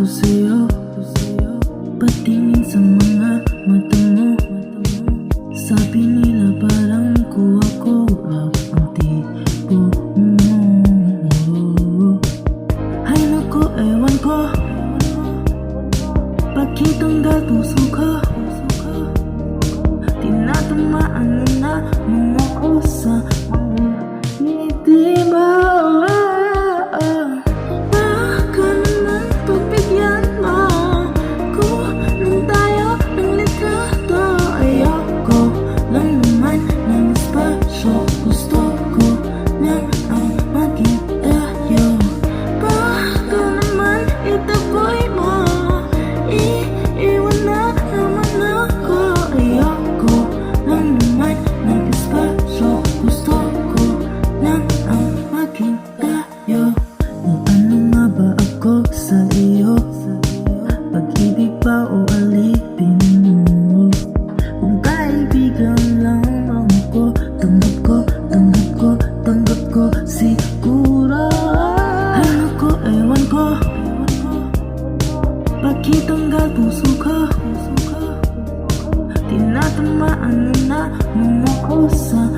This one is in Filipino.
sa'yo, patingin sa mga mata mo. Sabi nila parang kuha ko lang ang tipo mo. Ay naku, ewan ko, bakit tanggal puso ko? Tinatamaan na mga ko sa mga ngiti mo. Baka naman pagbigyan mo ko nang tayo ng litrato. Ayoko lang naman ng espasyo, gusto ko lang ang maging tayo. Baka naman itaboy mo, iiwan na naman ako. Ayoko lang naman ng espasyo, gusto ko lang ang maging tayo. Kung ano nga ba ako sa iyo, pag-ibig ba o alipin mo? Kung kaibigan lang ako, tanggap ko siguro. Ay naku, ewan ko, bakit tanggal puso ko? Tinatamaan na mga ko sa